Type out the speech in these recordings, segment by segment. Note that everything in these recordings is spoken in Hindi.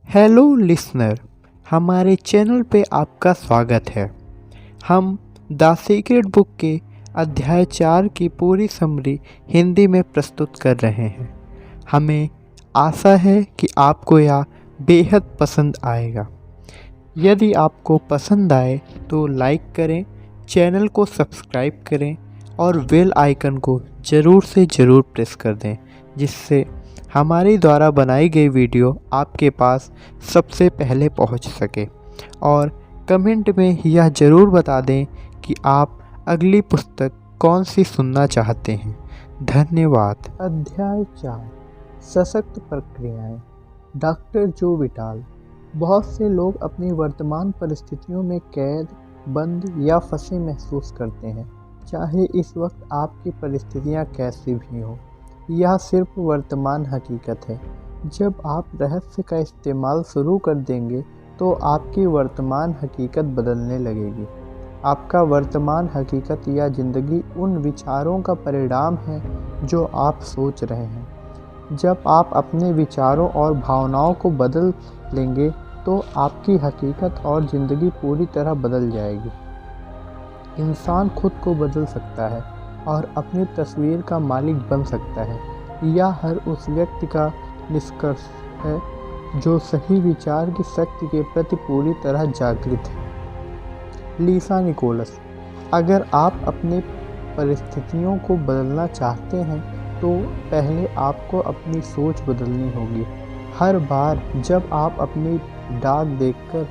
हेलो लिसनर, हमारे चैनल पे आपका स्वागत है। हम द सीक्रेट बुक के अध्याय 4 की पूरी समरी हिंदी में प्रस्तुत कर रहे हैं। हमें आशा है कि आपको यह बेहद पसंद आएगा। यदि आपको पसंद आए तो लाइक करें, चैनल को सब्सक्राइब करें और बेल आइकन को ज़रूर से ज़रूर प्रेस कर दें, जिससे हमारे द्वारा बनाई गई वीडियो आपके पास सबसे पहले पहुंच सके। और कमेंट में यह ज़रूर बता दें कि आप अगली पुस्तक कौन सी सुनना चाहते हैं। धन्यवाद। अध्याय 4, सशक्त प्रक्रियाएं। डॉक्टर जो विटाल। बहुत से लोग अपनी वर्तमान परिस्थितियों में कैद, बंद या फंसे महसूस करते हैं, चाहे इस वक्त आपकी परिस्थितियां कैसी भी हों। यह सिर्फ वर्तमान हकीकत है। जब आप रहस्य का इस्तेमाल शुरू कर देंगे तो आपकी वर्तमान हकीकत बदलने लगेगी। आपका वर्तमान हकीकत या ज़िंदगी उन विचारों का परिणाम है जो आप सोच रहे हैं। जब आप अपने विचारों और भावनाओं को बदल लेंगे तो आपकी हकीकत और ज़िंदगी पूरी तरह बदल जाएगी। इंसान खुद को बदल सकता है और अपनी तस्वीर का मालिक बन सकता है। यह हर उस व्यक्ति का निष्कर्ष है जो सही विचार की शक्ति के प्रति पूरी तरह जागृत है। लीसा निकोलस। अगर आप अपने परिस्थितियों को बदलना चाहते हैं तो पहले आपको अपनी सोच बदलनी होगी। हर बार जब आप अपनी डाक देखकर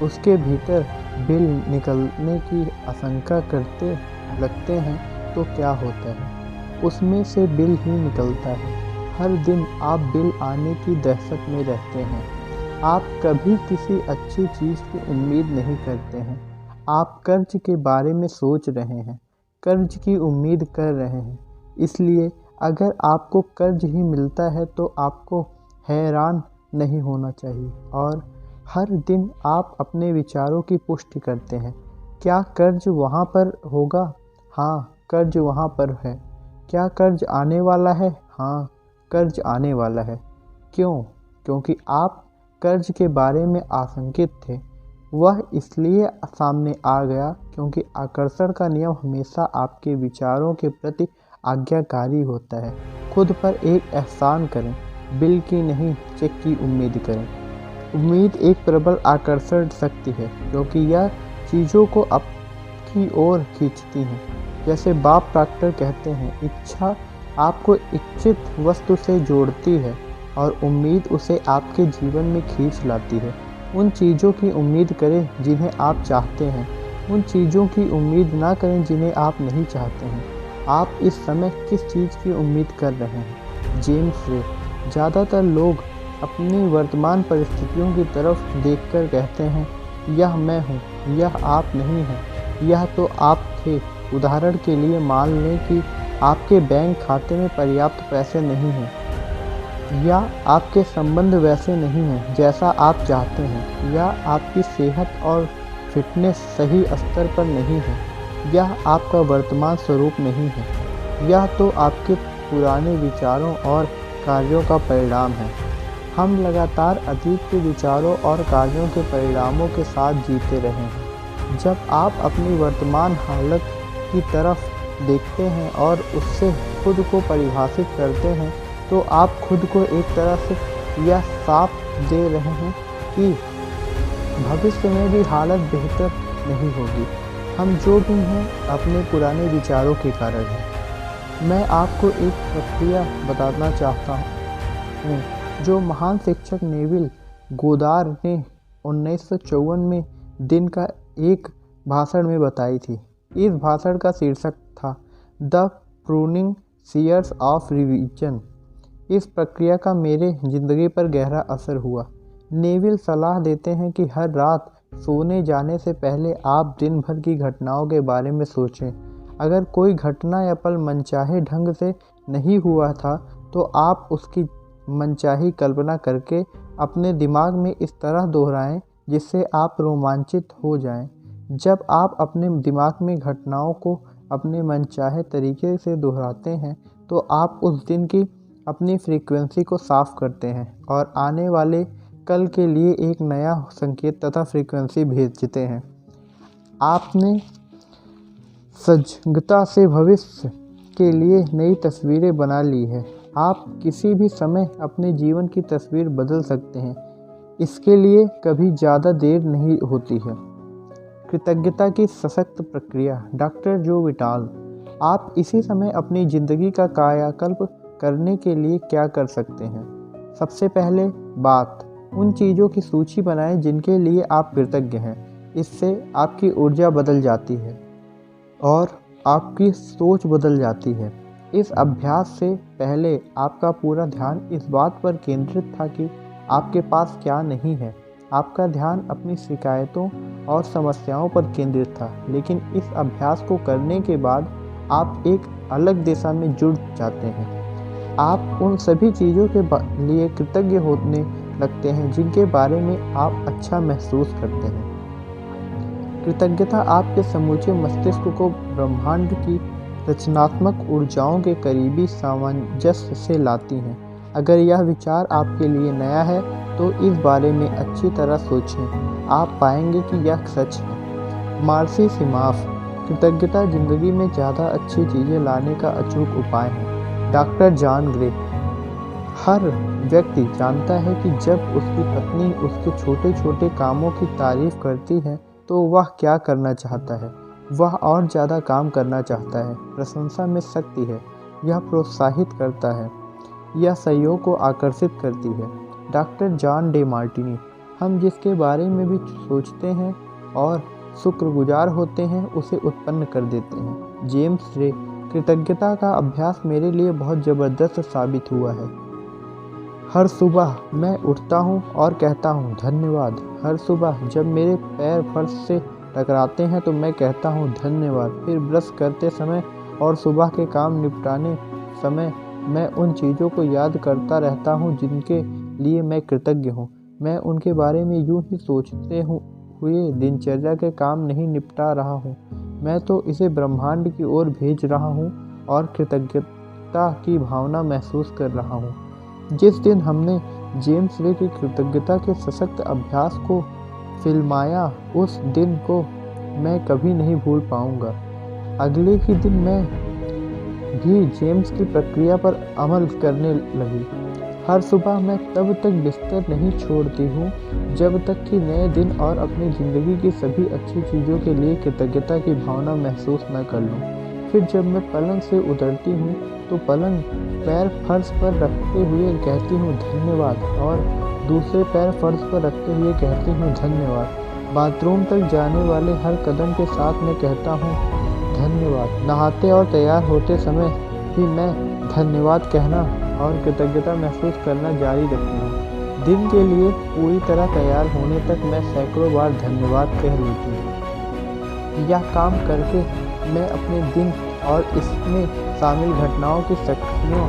उसके भीतर बिल निकलने की आशंका करते लगते हैं तो क्या होता है? उसमें से बिल ही निकलता है। हर दिन आप बिल आने की दहशत में रहते हैं। आप कभी किसी अच्छी चीज़ की उम्मीद नहीं करते हैं। आप कर्ज के बारे में सोच रहे हैं, कर्ज की उम्मीद कर रहे हैं। इसलिए अगर आपको कर्ज ही मिलता है तो आपको हैरान नहीं होना चाहिए। और हर दिन आप अपने विचारों की पुष्टि करते हैं। क्या कर्ज वहाँ पर होगा? हाँ, कर्ज वहाँ पर है। क्या कर्ज आने वाला है? हाँ, कर्ज आने वाला है। क्यों? क्योंकि आप कर्ज के बारे में आशंकित थे। वह इसलिए सामने आ गया क्योंकि आकर्षण का नियम हमेशा आपके विचारों के प्रति आज्ञाकारी होता है। खुद पर एक एहसान करें, बिल की नहीं, चेक की उम्मीद करें। उम्मीद एक प्रबल आकर्षण शक्ति है क्योंकि यह चीज़ों को आपकी ओर खींचती है। जैसे बॉब प्रॉक्टर कहते हैं, इच्छा आपको इच्छित वस्तु से जोड़ती है और उम्मीद उसे आपके जीवन में खींच लाती है। उन चीज़ों की उम्मीद करें जिन्हें आप चाहते हैं, उन चीज़ों की उम्मीद ना करें जिन्हें आप नहीं चाहते हैं। आप इस समय किस चीज़ की उम्मीद कर रहे हैं? जेम्स रे। ज़्यादातर लोग अपनी वर्तमान परिस्थितियों की तरफ देखकर कहते हैं, यह मैं हूँ, यह आप नहीं हैं, यह तो आप थे। उदाहरण के लिए मान लें कि आपके बैंक खाते में पर्याप्त पैसे नहीं हैं, या आपके संबंध वैसे नहीं हैं जैसा आप चाहते हैं, या आपकी सेहत और फिटनेस सही स्तर पर नहीं है, यह आपका वर्तमान स्वरूप नहीं है। यह तो आपके पुराने विचारों और कार्यों का परिणाम है। हम लगातार अतीत के विचारों और कार्यों के परिणामों के साथ जीते रहे हैं। जब आप अपनी वर्तमान हालत की तरफ देखते हैं और उससे खुद को परिभाषित करते हैं तो आप खुद को एक तरह से यह साफ दे रहे हैं कि भविष्य में भी हालत बेहतर नहीं होगी। हम जो भी हैं अपने पुराने विचारों के कारण हैं। मैं आपको एक प्रक्रिया बताना चाहता हूँ जो महान शिक्षक नेविल गोदार ने 1954 में दिन का एक भाषण में बताई थी। इस भाषण का शीर्षक था the pruning shears of revision. इस प्रक्रिया का मेरे ज़िंदगी पर गहरा असर हुआ। नेविल सलाह देते हैं कि हर रात सोने जाने से पहले आप दिन भर की घटनाओं के बारे में सोचें। अगर कोई घटना या पल मनचाहे ढंग से नहीं हुआ था तो आप उसकी मनचाही कल्पना करके अपने दिमाग में इस तरह दोहराएं जिससे आप रोमांचित हो जाएं। जब आप अपने दिमाग में घटनाओं को अपने मनचाहे तरीके से दोहराते हैं तो आप उस दिन की अपनी फ्रीक्वेंसी को साफ करते हैं और आने वाले कल के लिए एक नया संकेत तथा फ्रीक्वेंसी भेजते हैं। आपने सजगता से भविष्य के लिए नई तस्वीरें बना ली है। आप किसी भी समय अपने जीवन की तस्वीर बदल सकते हैं। इसके लिए कभी ज़्यादा देर नहीं होती है। कृतज्ञता की सशक्त प्रक्रिया। डॉक्टर जो विटाल। आप इसी समय अपनी ज़िंदगी का कायाकल्प करने के लिए क्या कर सकते हैं? सबसे पहले बात, उन चीज़ों की सूची बनाएं जिनके लिए आप कृतज्ञ हैं। इससे आपकी ऊर्जा बदल जाती है और आपकी सोच बदल जाती है। इस अभ्यास से पहले आपका पूरा ध्यान इस बात पर केंद्रित था कि आपके पास क्या नहीं है। आपका ध्यान अपनी शिकायतों और समस्याओं पर केंद्रित था। लेकिन इस अभ्यास को करने के बाद आप एक अलग दिशा में जुड़ जाते हैं। आप उन सभी चीज़ों के लिए कृतज्ञ होने लगते हैं जिनके बारे में आप अच्छा महसूस करते हैं। कृतज्ञता आपके समूचे मस्तिष्क को ब्रह्मांड की रचनात्मक ऊर्जाओं के करीबी सामंजस्य से लाती हैं। अगर यह विचार आपके लिए नया है तो इस बारे में अच्छी तरह सोचें। आप पाएंगे कि यह सच है। मार्सी सिमाफ। कृतज्ञता जिंदगी में ज़्यादा अच्छी चीज़ें लाने का अचूक उपाय है। Doctor John grey. हर व्यक्ति जानता है कि जब उसकी पत्नी उसके छोटे छोटे कामों की तारीफ करती है तो वह क्या करना चाहता है। वह और ज़्यादा काम करना चाहता है। प्रशंसा में शक्ति है। यह प्रोत्साहित करता है। यह सहयोग को आकर्षित करती है। Doctor John day Martini. हम जिसके बारे में भी सोचते हैं और शुक्रगुजार होते हैं उसे उत्पन्न कर देते हैं। जेम्स रे। कृतज्ञता का अभ्यास मेरे लिए बहुत ज़बरदस्त साबित हुआ है। हर सुबह मैं उठता हूँ और कहता हूँ धन्यवाद। हर सुबह जब मेरे पैर फर्श से टकराते हैं तो मैं कहता हूँ धन्यवाद। फिर ब्रश करते समय और सुबह के काम निपटाने समय मैं उन चीज़ों को याद करता रहता हूँ जिनके लिए मैं कृतज्ञ हूँ। मैं उनके बारे में यूं ही सोचते हुए दिनचर्या के काम नहीं निपटा रहा हूँ। मैं तो इसे ब्रह्मांड की ओर भेज रहा हूँ और कृतज्ञता की भावना महसूस कर रहा हूँ। जिस दिन हमने जेम्स रे की कृतज्ञता के सशक्त अभ्यास को फिल्माया उस दिन को मैं कभी नहीं भूल पाऊंगा। अगले ही दिन मैं भी जेम्स की प्रक्रिया पर अमल करने लगी। हर सुबह मैं तब तक बिस्तर नहीं छोड़ती हूँ जब तक कि नए दिन और अपनी ज़िंदगी की सभी अच्छी चीज़ों के लिए कृतज्ञता की भावना महसूस न कर लूँ। फिर जब मैं पलंग से उतरती हूँ तो पलंग पैर फर्श पर रखते हुए कहती हूँ धन्यवाद और दूसरे पैर फर्श पर रखते हुए कहती हूँ धन्यवाद। बाथरूम तक जाने वाले हर कदम के साथ मैं कहता हूँ धन्यवाद। नहाते और तैयार होते समय भी मैं धन्यवाद कहना और कृतज्ञता महसूस करना जारी रखती हूँ। दिन के लिए पूरी तरह तैयार होने तक मैं सैकड़ों बार धन्यवाद कह लेती हूँ। यह काम करके मैं अपने दिन और इसमें शामिल घटनाओं की शक्तियों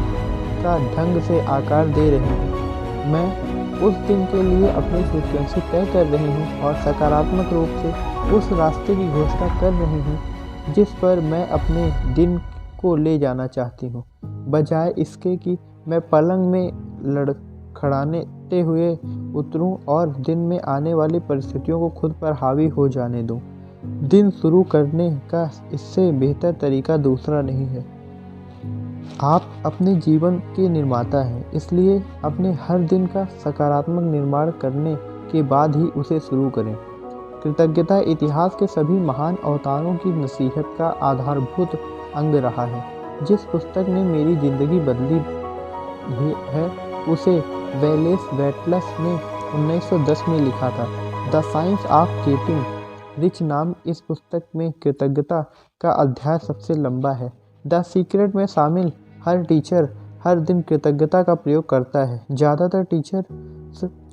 का ढंग से आकार दे रही हूँ। मैं उस दिन के लिए अपनी फ्रीक्वेंसी तय कर रही हूँ और सकारात्मक रूप से उस रास्ते की घोषणा कर रही हूँ जिस पर मैं अपने दिन को ले जाना चाहती हूँ, बजाय इसके कि मैं पलंग में लड़खड़ाते हुए उतरूँ और दिन में आने वाली परिस्थितियों को खुद पर हावी हो जाने दूँ। दिन शुरू करने का इससे बेहतर तरीका दूसरा नहीं है। आप अपने जीवन के निर्माता हैं, इसलिए अपने हर दिन का सकारात्मक निर्माण करने के बाद ही उसे शुरू करें। कृतज्ञता इतिहास के सभी महान अवतारों की नसीहत का आधारभूत अंग रहा है। जिस पुस्तक ने मेरी ज़िंदगी बदली है उसे वेलेस वेटलस ने 1910 में लिखा था। The science of keeping rich नाम इस पुस्तक में कृतज्ञता का अध्याय सबसे लंबा है। द सीक्रेट में शामिल हर टीचर हर दिन कृतज्ञता का प्रयोग करता है। ज़्यादातर टीचर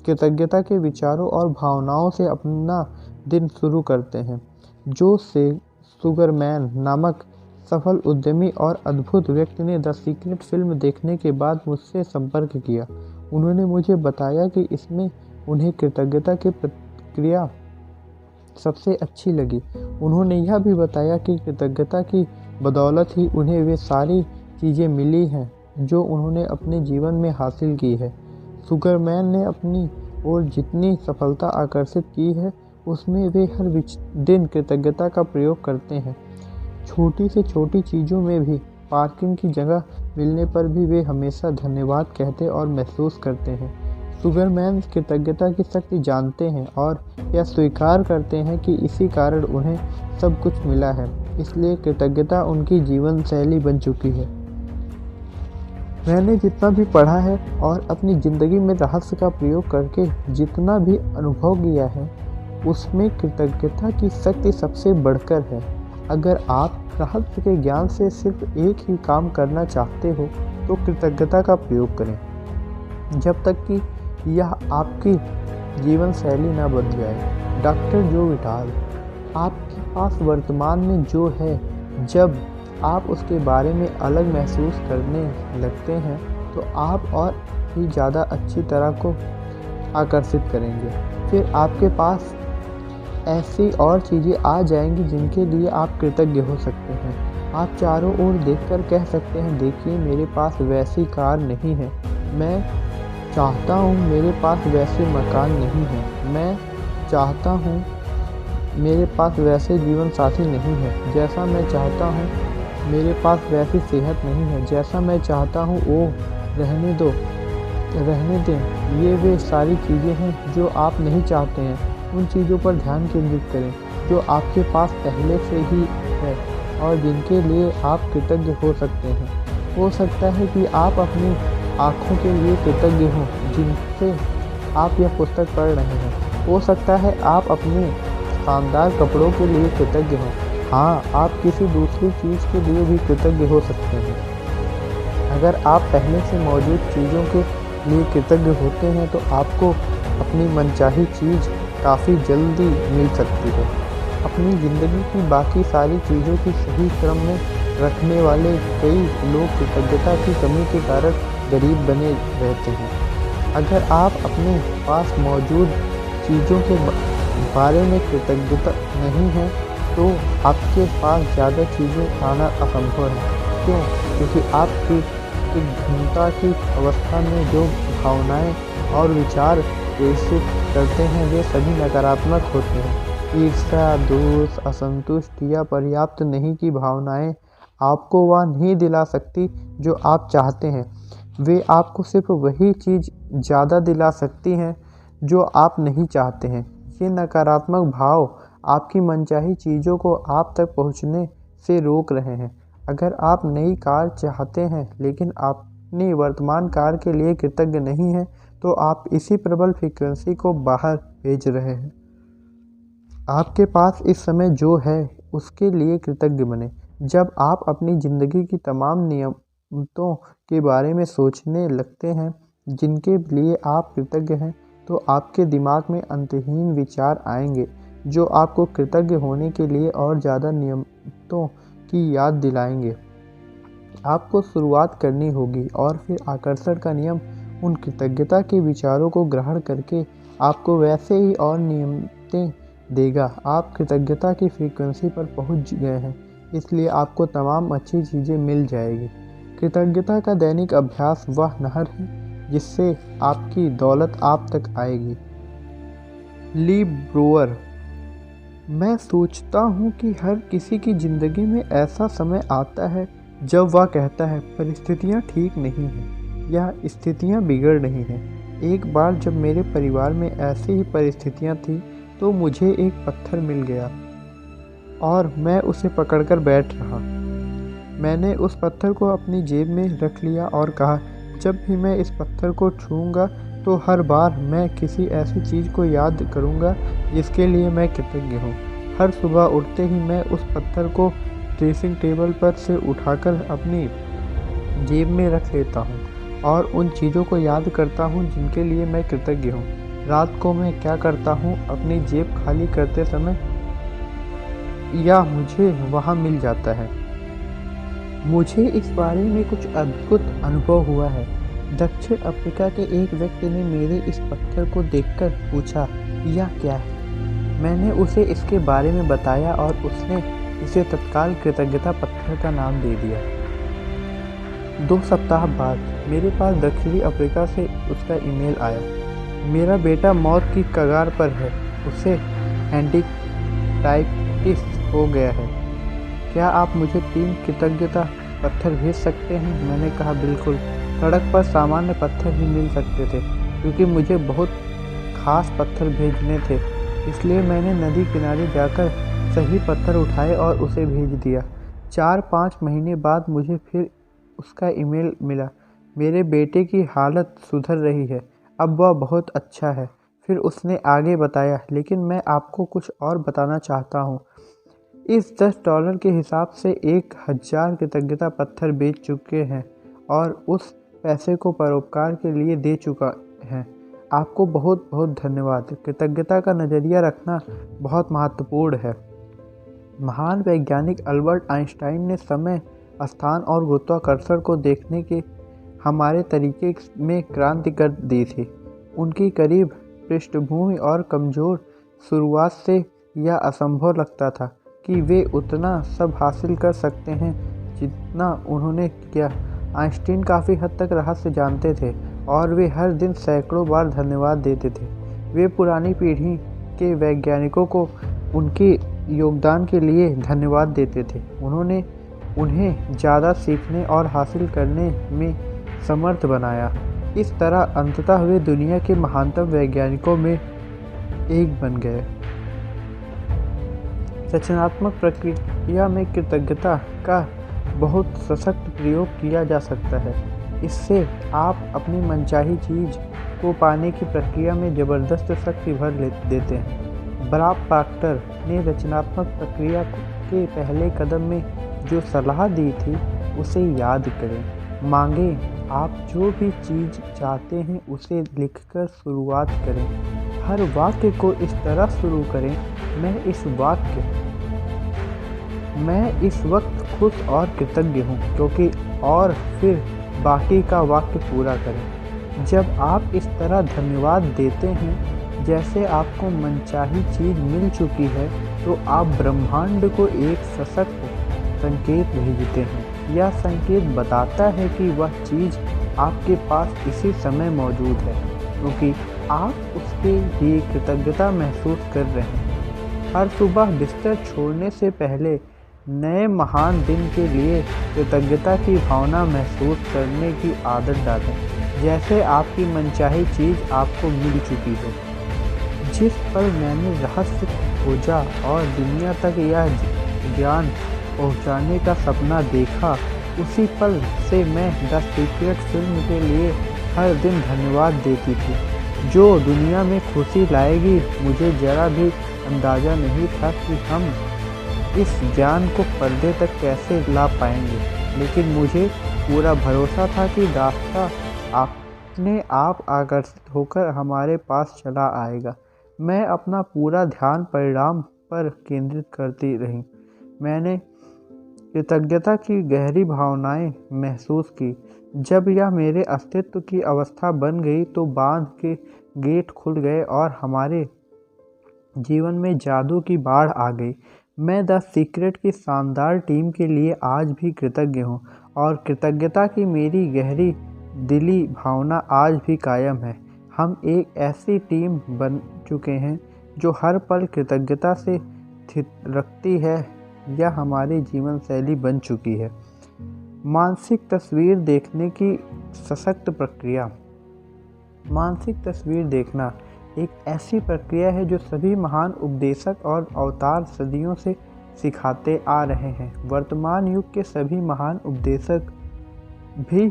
कृतज्ञता के विचारों और भावनाओं से अपना दिन शुरू करते हैं। जो सुगरमैन नामक सफल उद्यमी और अद्भुत व्यक्ति ने द सीक्रेट फिल्म देखने के बाद मुझसे संपर्क किया। उन्होंने मुझे बताया कि इसमें उन्हें कृतज्ञता की प्रक्रिया सबसे अच्छी लगी। उन्होंने यह भी बताया कि कृतज्ञता की बदौलत ही उन्हें वे सारी चीज़ें मिली हैं जो उन्होंने अपने जीवन में हासिल की है। सुगरमैन ने अपनी और जितनी सफलता आकर्षित की है उसमें वे हर दिन कृतज्ञता का प्रयोग करते हैं। छोटी से छोटी चीज़ों में भी पार्किंग की जगह मिलने पर भी वे हमेशा धन्यवाद कहते और महसूस करते हैं। सुगरमैन कृतज्ञता की शक्ति जानते हैं और यह स्वीकार करते हैं कि इसी कारण उन्हें सब कुछ मिला है, इसलिए कृतज्ञता उनकी जीवन शैली बन चुकी है। मैंने जितना भी पढ़ा है और अपनी ज़िंदगी में रहस्य का प्रयोग करके जितना भी अनुभव किया है, उसमें कृतज्ञता की शक्ति सबसे बढ़कर है। अगर आप रहस्य के ज्ञान से सिर्फ एक ही काम करना चाहते हो तो कृतज्ञता का प्रयोग करें, जब तक कि यह आपकी जीवन शैली न बन जाए। डॉक्टर जो विटाल, आपके पास वर्तमान में जो है, जब आप उसके बारे में अलग महसूस करने लगते हैं तो आप और भी ज़्यादा अच्छी तरह को आकर्षित करेंगे। फिर आपके पास ऐसी और चीज़ें आ जाएंगी जिनके लिए आप कृतज्ञ हो सकते हैं। आप चारों ओर देखकर कह सकते हैं, देखिए मेरे पास वैसी कार नहीं है, मैं चाहता हूँ मेरे पास वैसे मकान नहीं है, मैं चाहता हूँ मेरे पास वैसे जीवन साथी नहीं है जैसा मैं चाहता हूँ, मेरे पास वैसी सेहत नहीं है जैसा मैं चाहता हूँ। ओह रहने दो, रहने दें। ये वे सारी चीज़ें हैं जो आप नहीं चाहते हैं। उन चीज़ों पर ध्यान केंद्रित करें जो आपके पास पहले से ही है और जिनके लिए आप कृतज्ञ हो सकते हैं। हो सकता है कि आप अपनी आँखों के लिए कृतज्ञ हों जिनसे आप यह पुस्तक पढ़ रहे हैं। हो सकता है आप अपने शानदार कपड़ों के लिए कृतज्ञ हों। हाँ, आप किसी दूसरी चीज़ के लिए भी कृतज्ञ हो सकते हैं। अगर आप पहले से मौजूद चीज़ों के लिए कृतज्ञ होते हैं तो आपको अपनी मनचाही चीज़ काफ़ी जल्दी मिल सकती है। अपनी ज़िंदगी की बाकी सारी चीज़ों की सही क्रम में रखने वाले कई लोग कृतज्ञता की कमी के कारण गरीब बने रहते हैं। अगर आप अपने पास मौजूद चीज़ों के बारे में कृतज्ञता नहीं है तो आपके पास ज़्यादा चीज़ें आना असंभव है। क्यों? क्योंकि आपकी भिन्नता की अवस्था में जो भावनाएं और विचार प्रेषित करते हैं वे सभी नकारात्मक होते हैं। ईर्ष्या, दोष, असंतुष्ट या पर्याप्त नहीं की भावनाएं आपको वह नहीं दिला सकती जो आप चाहते हैं। वे आपको सिर्फ वही चीज़ ज़्यादा दिला सकती हैं जो आप नहीं चाहते हैं। ये नकारात्मक भाव आपकी मनचाही चीज़ों को आप तक पहुंचने से रोक रहे हैं। अगर आप नई कार चाहते हैं लेकिन अपनी वर्तमान कार के लिए कृतज्ञ नहीं हैं तो आप इसी प्रबल फ्रीक्वेंसी को बाहर भेज रहे हैं। आपके पास इस समय जो है उसके लिए कृतज्ञ बने। जब आप अपनी ज़िंदगी की तमाम नियमतों के बारे में सोचने लगते हैं जिनके लिए आप कृतज्ञ हैं तो आपके दिमाग में अंतहीन विचार आएंगे जो आपको कृतज्ञ होने के लिए और ज़्यादा नियमतों की याद दिलाएंगे। आपको शुरुआत करनी होगी और फिर आकर्षण का नियम उन कृतज्ञता के विचारों को ग्रहण करके आपको वैसे ही और नियमतें देगा। आप कृतज्ञता की फ्रीक्वेंसी पर पहुंच गए हैं, इसलिए आपको तमाम अच्छी चीज़ें मिल जाएगी। कृतज्ञता का दैनिक अभ्यास वह नहर है जिससे आपकी दौलत आप तक आएगी। ली ब्रूअर। मैं सोचता हूँ कि हर किसी की ज़िंदगी में ऐसा समय आता है जब वह कहता है परिस्थितियाँ ठीक नहीं हैं या स्थितियाँ बिगड़ रही हैं। एक बार जब मेरे परिवार में ऐसी ही परिस्थितियाँ थीं तो मुझे एक पत्थर मिल गया और मैं उसे पकड़कर बैठ रहा। मैंने उस पत्थर को अपनी जेब में रख लिया और कहा, जब भी मैं इस पत्थर को छूऊंगा तो हर बार मैं किसी ऐसी चीज़ को याद करूंगा जिसके लिए मैं कृतज्ञ हूँ। हर सुबह उठते ही मैं उस पत्थर को ड्रेसिंग टेबल पर से उठाकर अपनी जेब में रख लेता हूँ और उन चीज़ों को याद करता हूँ जिनके लिए मैं कृतज्ञ हूँ। रात को मैं क्या करता हूँ, अपनी जेब खाली करते समय या मुझे वहाँ मिल जाता है। मुझे इस बारे में कुछ अद्भुत अनुभव हुआ है। दक्षिण अफ्रीका के एक व्यक्ति ने मेरे इस पत्थर को देखकर पूछा, यह क्या है? मैंने उसे इसके बारे में बताया और उसने इसे तत्काल कृतज्ञता पत्थर का नाम दे दिया। 2 सप्ताह बाद मेरे पास दक्षिणी अफ्रीका से उसका ईमेल आया। मेरा बेटा मौत की कगार पर है, उसे हेपेटाइटिस हो गया है। क्या आप मुझे 3 कृतज्ञता पत्थर भेज सकते हैं? मैंने कहा, बिल्कुल। सड़क पर सामान्य पत्थर ही मिल सकते थे, क्योंकि मुझे बहुत खास पत्थर भेजने थे। इसलिए मैंने नदी किनारे जाकर सही पत्थर उठाए और उसे भेज दिया। 4-5 महीने बाद मुझे फिर उसका ईमेल मिला। मेरे बेटे की हालत सुधर रही है, अब वह बहुत अच्छा है। फिर उसने आगे बताया, लेकिन मैं आपको कुछ और बताना चाहता हूँ। इस $10 के हिसाब से 1000 कृतज्ञता पत्थर बेच चुके हैं और उस पैसे को परोपकार के लिए दे चुका है। आपको बहुत बहुत धन्यवाद। कृतज्ञता का नज़रिया रखना बहुत महत्वपूर्ण है। महान वैज्ञानिक अल्बर्ट आइंस्टाइन ने समय, स्थान और गुरुत्वाकर्षण को देखने के हमारे तरीके में क्रांति कर दी थी। उनकी करीब पृष्ठभूमि और कमज़ोर शुरुआत से यह असंभव लगता था कि वे उतना सब हासिल कर सकते हैं जितना उन्होंने किया। आइंस्टीन काफ़ी हद तक रहस्य जानते थे और वे हर दिन सैकड़ों बार धन्यवाद देते थे। वे पुरानी पीढ़ी के वैज्ञानिकों को उनके योगदान के लिए धन्यवाद देते थे। उन्होंने उन्हें ज़्यादा सीखने और हासिल करने में समर्थ बनाया। इस तरह अंततः वे दुनिया के महानतम वैज्ञानिकों में एक बन गए। रचनात्मक प्रक्रिया में कृतज्ञता का बहुत सशक्त प्रयोग किया जा सकता है। इससे आप अपनी मनचाही चीज़ को पाने की प्रक्रिया में ज़बरदस्त शक्ति भर देते हैं। बॉब प्रॉक्टर ने रचनात्मक प्रक्रिया के पहले कदम में जो सलाह दी थी उसे याद करें। मांगें, आप जो भी चीज़ चाहते हैं उसे लिखकर शुरुआत करें। हर वाक्य को इस तरह शुरू करें, मैं इस वक्त खुश और कृतज्ञ हूँ, क्योंकि और फिर बाकी का वाक्य पूरा करें। जब आप इस तरह धन्यवाद देते हैं जैसे आपको मनचाही चीज़ मिल चुकी है, तो आप ब्रह्मांड को एक सशक्त संकेत भेजते हैं। यह संकेत बताता है कि वह चीज़ आपके पास इसी समय मौजूद है, क्योंकि आप उसके लिए कृतज्ञता महसूस कर रहे हैं। हर सुबह बिस्तर छोड़ने से पहले नए महान दिन के लिए कृतज्ञता की भावना महसूस करने की आदत डालें, जैसे आपकी मनचाही चीज़ आपको मिल चुकी हो। जिस पल मैंने रहस्य खोजा और दुनिया तक यह ज्ञान पहुंचाने का सपना देखा, उसी पल से मैं द सीक्रेट फिल्म के लिए हर दिन धन्यवाद देती थी, जो दुनिया में खुशी लाएगी। मुझे ज़रा भी अंदाज़ा नहीं था कि हम इस ज्ञान को पर्दे तक कैसे ला पाएंगे, लेकिन मुझे पूरा भरोसा था कि रास्ता अपने आप आकर्षित होकर हमारे पास चला आएगा। मैं अपना पूरा ध्यान परिणाम पर केंद्रित करती रही। मैंने कृतज्ञता की गहरी भावनाएं महसूस की। जब यह मेरे अस्तित्व की अवस्था बन गई तो बांध के गेट खुल गए और हमारे जीवन में जादू की बाढ़ आ गई। मैं द सीक्रेट की शानदार टीम के लिए आज भी कृतज्ञ हूँ और कृतज्ञता की मेरी गहरी दिली भावना आज भी कायम है। हम एक ऐसी टीम बन चुके हैं जो हर पल कृतज्ञता से रखती है। यह हमारी जीवन शैली बन चुकी है। मानसिक तस्वीर देखने की सशक्त प्रक्रिया। मानसिक तस्वीर देखना एक ऐसी प्रक्रिया है जो सभी महान उपदेशक और अवतार सदियों से सिखाते आ रहे हैं। वर्तमान युग के सभी महान उपदेशक भी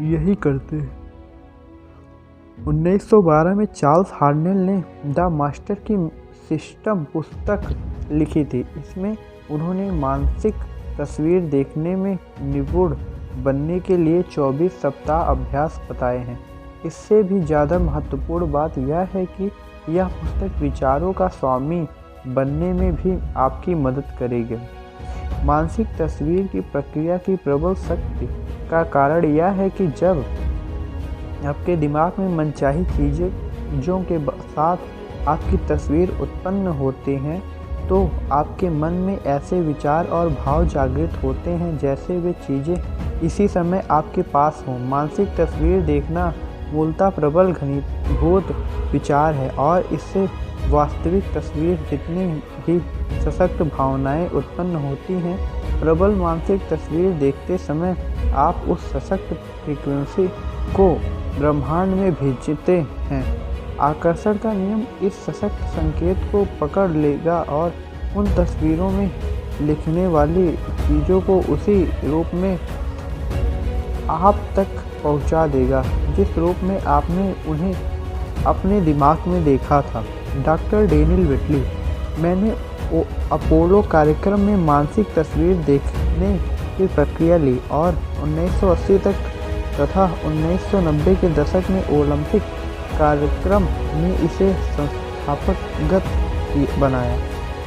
यही करते हैं। 1912 में चार्ल्स हार्नेल ने द मास्टर की सिस्टम पुस्तक लिखी थी। इसमें उन्होंने मानसिक तस्वीर देखने में निपुण बनने के लिए 24 सप्ताह अभ्यास बताए हैं। इससे भी ज़्यादा महत्वपूर्ण बात यह है कि यह पुस्तक विचारों का स्वामी बनने में भी आपकी मदद करेगी। मानसिक तस्वीर की प्रक्रिया की प्रबल शक्ति का कारण यह है कि जब आपके दिमाग में मनचाही चीज़ों के साथ आपकी तस्वीर उत्पन्न होते हैं, तो आपके मन में ऐसे विचार और भाव जागृत होते हैं जैसे वे चीज़ें इसी समय आपके पास हों। मानसिक तस्वीर देखना मूलतः प्रबल घनीभूत विचार है और इससे वास्तविक तस्वीर जितनी ही सशक्त भावनाएं उत्पन्न होती हैं, प्रबल मानसिक तस्वीर देखते समय आप उस सशक्त फ्रीक्वेंसी को ब्रह्मांड में भेजते हैं। आकर्षण का नियम इस सशक्त संकेत को पकड़ लेगा और उन तस्वीरों में लिखने वाली चीज़ों को उसी रूप में आप तक पहुंचा देगा जिस रूप में आपने उन्हें अपने दिमाग में देखा था। Doctor Daniel विटली। मैंने अपोलो कार्यक्रम में मानसिक तस्वीर देखने की प्रक्रिया ली और 1980 तक तथा 1990 के दशक में ओलंपिक कार्यक्रम में इसे संस्थापकगत बनाया।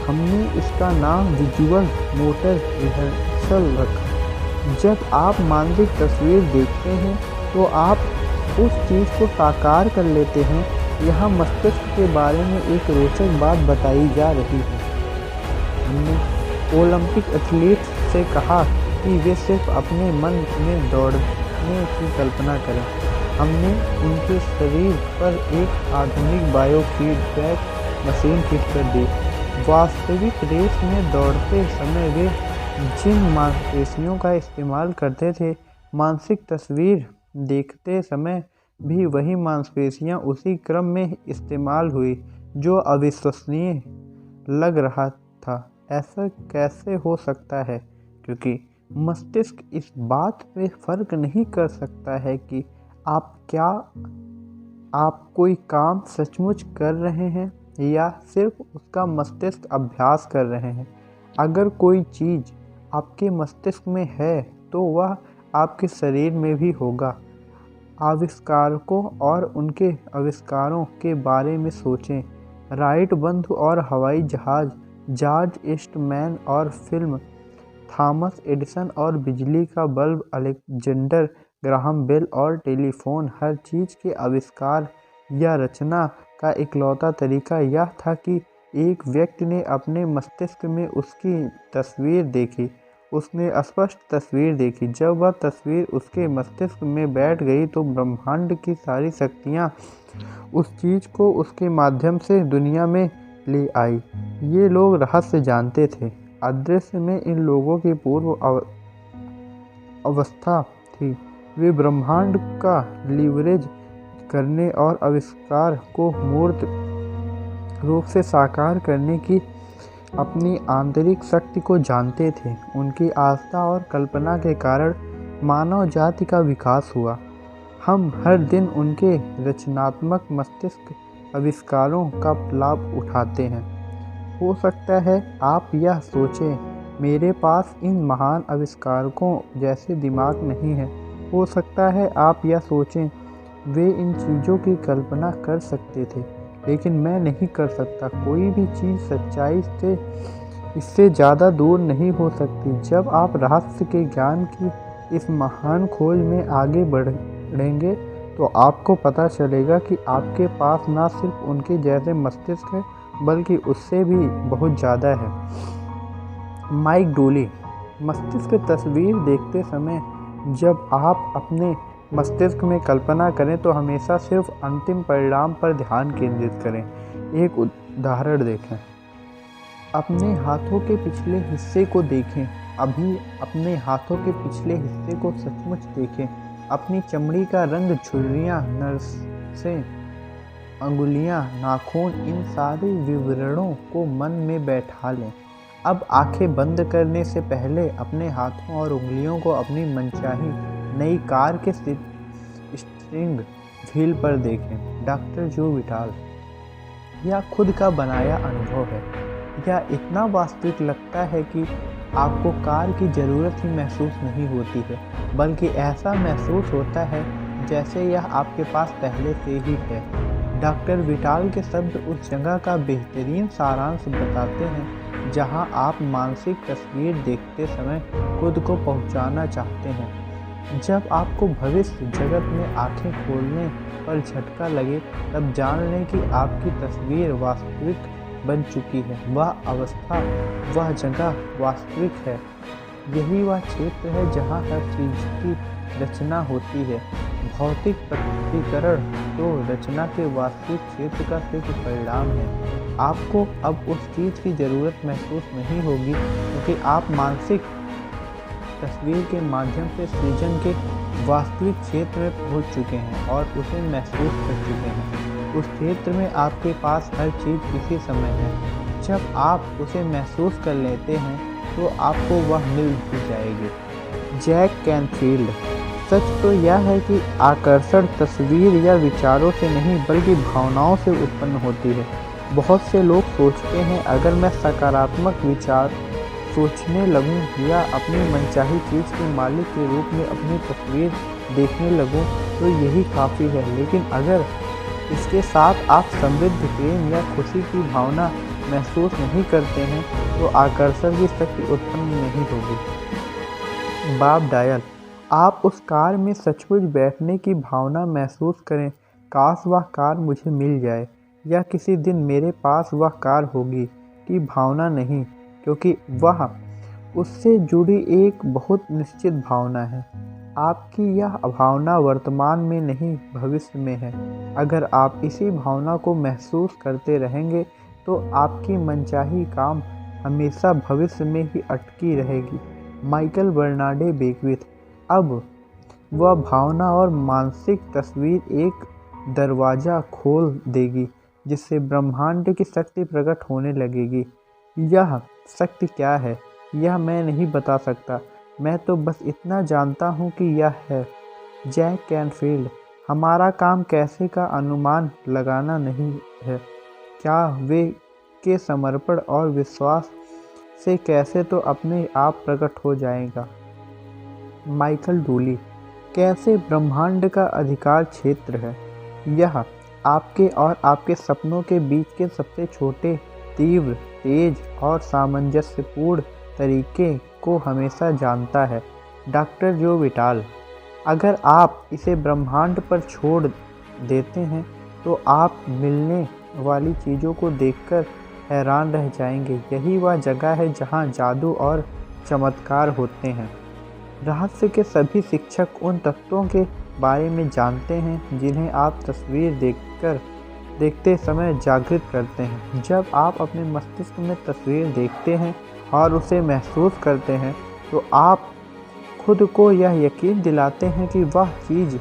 हमने इसका नाम विजुअल मोटर रिहर्सल रखा। जब आप मानसिक तस्वीर देखते हैं तो आप उस चीज़ को साकार कर लेते हैं। यहाँ मस्तिष्क के बारे में एक रोचक बात बताई जा रही है। हमने ओलंपिक एथलीट्स से कहा कि वे सिर्फ अपने मन में दौड़ने की कल्पना करें। हमने उनके शरीर पर एक आधुनिक बायोफीडबैक मशीन फिट कर दी। वास्तविक रेस में दौड़ते समय वे जिन मांसपेशियों का इस्तेमाल करते थे, मानसिक तस्वीर देखते समय भी वही मांसपेशियां उसी क्रम में इस्तेमाल हुई, जो अविश्वसनीय लग रहा था। ऐसा कैसे हो सकता है? क्योंकि मस्तिष्क इस बात पे फर्क नहीं कर सकता है कि आप कोई काम सचमुच कर रहे हैं या सिर्फ उसका मस्तिष्क अभ्यास कर रहे हैं। अगर कोई चीज़ आपके मस्तिष्क में है तो वह आपके शरीर में भी होगा। आविष्कारकों और उनके आविष्कारों के बारे में सोचें। राइट बंधु और हवाई जहाज़, जॉर्ज ईस्टमैन और फिल्म, थॉमस एडिसन और बिजली का बल्ब, अलेक्जेंडर ग्राहम बेल और टेलीफोन। हर चीज़ के आविष्कार या रचना का इकलौता तरीका यह था कि एक व्यक्ति ने अपने मस्तिष्क में उसकी तस्वीर देखी। उसने स्पष्ट तस्वीर देखी। जब वह तस्वीर उसके मस्तिष्क में बैठ गई तो ब्रह्मांड की सारी शक्तियाँ उस चीज़ को उसके माध्यम से दुनिया में ले आई। ये लोग रहस्य जानते थे। अदृश्य में इन लोगों की पूर्व अवस्था थी। वे ब्रह्मांड का लीवरेज करने और आविष्कार को मूर्त रूप से साकार करने की अपनी आंतरिक शक्ति को जानते थे। उनकी आस्था और कल्पना के कारण मानव जाति का विकास हुआ। हम हर दिन उनके रचनात्मक मस्तिष्क आविष्कारों का लाभ उठाते हैं। हो सकता है आप यह सोचें, मेरे पास इन महान आविष्कारकों जैसे दिमाग नहीं है। हो सकता है आप यह सोचें, वे इन चीज़ों की कल्पना कर सकते थे, लेकिन मैं नहीं कर सकता। कोई भी चीज़ सच्चाई से इससे ज़्यादा दूर नहीं हो सकती। जब आप रहस्य के ज्ञान की इस महान खोज में आगे बढ़ेंगे तो आपको पता चलेगा कि आपके पास न सिर्फ उनके जैसे मस्तिष्क है, बल्कि उससे भी बहुत ज़्यादा है। माइक डोली। मस्तिष्क तस्वीर देखते समय जब आप अपने मस्तिष्क में कल्पना करें तो हमेशा सिर्फ अंतिम परिणाम पर ध्यान केंद्रित करें। एक उदाहरण देखें। अपने हाथों के पिछले हिस्से को देखें। अभी अपने हाथों के पिछले हिस्से को सचमुच देखें। अपनी चमड़ी का रंग, झुर्रियाँ, नसें, अंगुलियाँ, नाखून, इन सारे विवरणों को मन में बैठा लें। अब आंखें बंद करने से पहले अपने हाथों और उंगलियों को अपनी मनचाही नई कार के स्टीयरिंग व्हील पर देखें। डॉक्टर जो विटाल। यह खुद का बनाया अनुभव है। यह इतना वास्तविक लगता है कि आपको कार की ज़रूरत ही महसूस नहीं होती है, बल्कि ऐसा महसूस होता है जैसे यह आपके पास पहले से ही है। डॉक्टर विटाल के शब्द उस जगह का बेहतरीन सारांश बताते हैं जहां आप मानसिक तस्वीर देखते समय खुद को पहुंचाना चाहते हैं। जब आपको भविष्य जगत में आंखें खोलने पर झटका लगे, तब जान लें कि आपकी तस्वीर वास्तविक बन चुकी है। वह अवस्था, वह जगह वास्तविक है। यही वह क्षेत्र है जहां हर चीज़ की रचना होती है। भौतिक प्रकटीकरण तो रचना के वास्तविक क्षेत्र का सिर्फ परिणाम है। आपको अब उस चीज़ की ज़रूरत महसूस नहीं होगी, क्योंकि आप मानसिक तस्वीर के माध्यम से सृजन के वास्तविक क्षेत्र में पहुंच चुके हैं और उसे महसूस कर चुके हैं। उस क्षेत्र में आपके पास हर चीज़ इसी समय है। जब आप उसे महसूस कर लेते हैं तो आपको वह मिल भी जाएगी। Jack Canfield. सच तो यह है कि आकर्षण तस्वीर या विचारों से नहीं बल्कि भावनाओं से उत्पन्न होती है। बहुत से लोग सोचते हैं अगर मैं सकारात्मक विचार सोचने लगूं या अपनी मनचाही चीज़ के मालिक के रूप में अपनी तस्वीर देखने लगूं तो यही काफ़ी है। लेकिन अगर इसके साथ आप समृद्ध प्रेम या खुशी की भावना महसूस नहीं करते हैं तो आकर्षण की शक्ति उत्पन्न नहीं होगी। Bob dial. आप उस कार में सचमुच बैठने की भावना महसूस करें, काश वह कार मुझे मिल जाए या किसी दिन मेरे पास वह कार होगी की भावना नहीं, क्योंकि वह उससे जुड़ी एक बहुत निश्चित भावना है। आपकी यह भावना वर्तमान में नहीं भविष्य में है। अगर आप इसी भावना को महसूस करते रहेंगे तो आपकी मनचाही काम हमेशा भविष्य में ही अटकी रहेगी। Michael Bernard Beckwith. अब वह भावना और मानसिक तस्वीर एक दरवाज़ा खोल देगी जिससे ब्रह्मांड की शक्ति प्रकट होने लगेगी। यह शक्ति क्या है यह मैं नहीं बता सकता, मैं तो बस इतना जानता हूँ कि यह है। Jack Canfield. हमारा काम कैसे का अनुमान लगाना नहीं है, क्या वे के समर्पण और विश्वास से कैसे तो अपने आप प्रकट हो जाएगा। Michael duly. कैसे ब्रह्मांड का अधिकार क्षेत्र है। यह आपके और आपके सपनों के बीच के सबसे छोटे, तीव्र, तेज और सामंजस्यपूर्ण तरीके को हमेशा जानता है। डॉक्टर जो विटाल। अगर आप इसे ब्रह्मांड पर छोड़ देते हैं तो आप मिलने वाली चीज़ों को देखकर हैरान रह जाएंगे। यही वह जगह है जहां जादू और चमत्कार होते हैं। रहस्य के सभी शिक्षक उन तत्वों के बारे में जानते हैं जिन्हें आप तस्वीर देखते समय जागृत करते हैं। जब आप अपने मस्तिष्क में तस्वीर देखते हैं और उसे महसूस करते हैं तो आप खुद को यह यकीन दिलाते हैं कि वह चीज़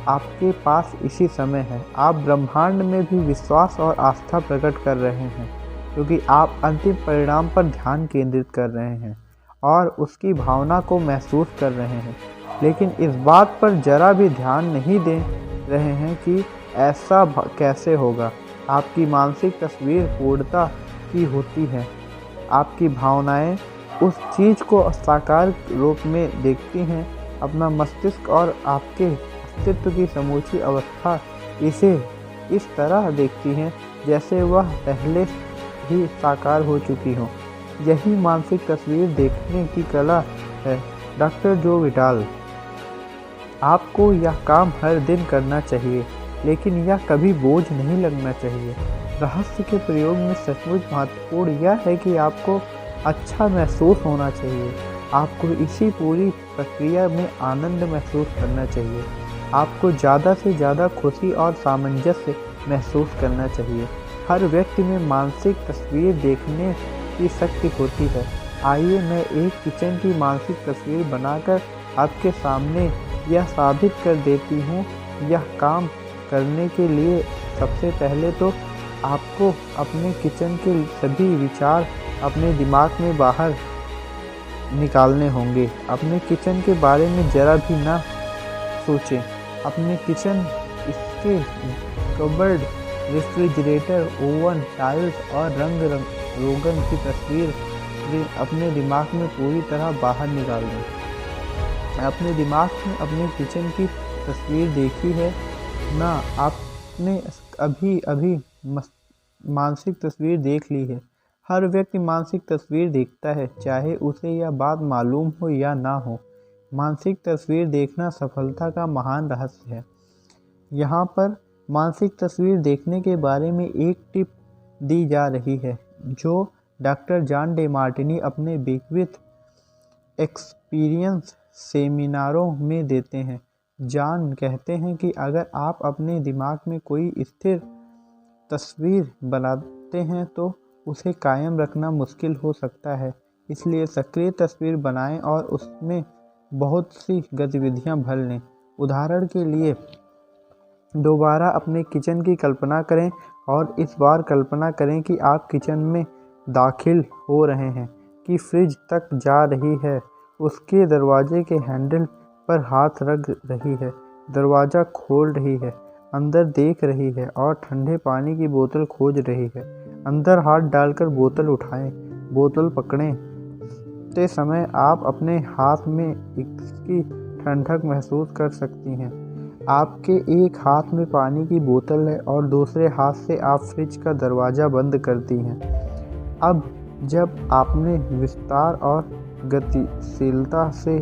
आपके पास इसी समय है। आप ब्रह्मांड में भी विश्वास और आस्था प्रकट कर रहे हैं, क्योंकि आप अंतिम परिणाम पर ध्यान केंद्रित कर रहे हैं और उसकी भावना को महसूस कर रहे हैं। लेकिन इस बात पर जरा भी ध्यान नहीं दे रहे हैं कि ऐसा कैसे होगा। आपकी मानसिक तस्वीर पूर्णता की होती है। आपकी भावनाएं उस चीज़ को साकार रूप में देखती हैं। अपना मस्तिष्क और आपके अस्तित्व की समूची अवस्था इसे इस तरह देखती हैं जैसे वह पहले ही साकार हो चुकी हो। यही मानसिक तस्वीर देखने की कला है। डॉक्टर जो विटाल। आपको यह काम हर दिन करना चाहिए, लेकिन यह कभी बोझ नहीं लगना चाहिए। रहस्य के प्रयोग में सचमुच महत्वपूर्ण यह है कि आपको अच्छा महसूस होना चाहिए। आपको इसी पूरी प्रक्रिया में आनंद महसूस करना चाहिए। आपको ज़्यादा से ज़्यादा खुशी और सामंजस्य महसूस करना चाहिए। हर व्यक्ति में मानसिक तस्वीर देखने की शक्ति होती है। आइए मैं एक किचन की मानसिक तस्वीर बनाकर आपके सामने यह साबित कर देती हूँ। यह काम करने के लिए सबसे पहले तो आपको अपने किचन के सभी विचार अपने दिमाग में बाहर निकालने होंगे। अपने किचन के बारे में ज़रा भी ना सोचें। अपने किचन, इसके कबर्ड, रेफ्रिजरेटर, ओवन, टाइल्स और रंग रोगन की तस्वीर अपने दिमाग में पूरी तरह बाहर निकाल दें। अपने दिमाग में अपने किचन की तस्वीर देखी है ना? आपने अभी मानसिक तस्वीर देख ली है। हर व्यक्ति मानसिक तस्वीर देखता है, चाहे उसे यह बात मालूम हो या ना हो। मानसिक तस्वीर देखना सफलता का महान रहस्य है। यहाँ पर मानसिक तस्वीर देखने के बारे में एक टिप दी जा रही है जो डॉक्टर जॉन डे मार्टिनी अपने बेकविथ एक्सपीरियंस सेमिनारों में देते हैं। जॉन कहते हैं कि अगर आप अपने दिमाग में कोई स्थिर तस्वीर बनाते हैं तो उसे कायम रखना मुश्किल हो सकता है, इसलिए सक्रिय तस्वीर बनाएं और उसमें बहुत सी गतिविधियां भर लें। उदाहरण के लिए, दोबारा अपने किचन की कल्पना करें और इस बार कल्पना करें कि आप किचन में दाखिल हो रहे हैं, कि फ्रिज तक जा रही है, उसके दरवाजे के हैंडल पर हाथ रख रही है, दरवाज़ा खोल रही है, अंदर देख रही है और ठंडे पानी की बोतल खोज रही है। अंदर हाथ डालकर बोतल उठाएं। बोतल पकड़ते समय आप अपने हाथ में इसकी ठंडक महसूस कर सकती हैं। आपके एक हाथ में पानी की बोतल है और दूसरे हाथ से आप फ्रिज का दरवाज़ा बंद करती हैं। अब जब आपने विस्तार और गतिशीलता से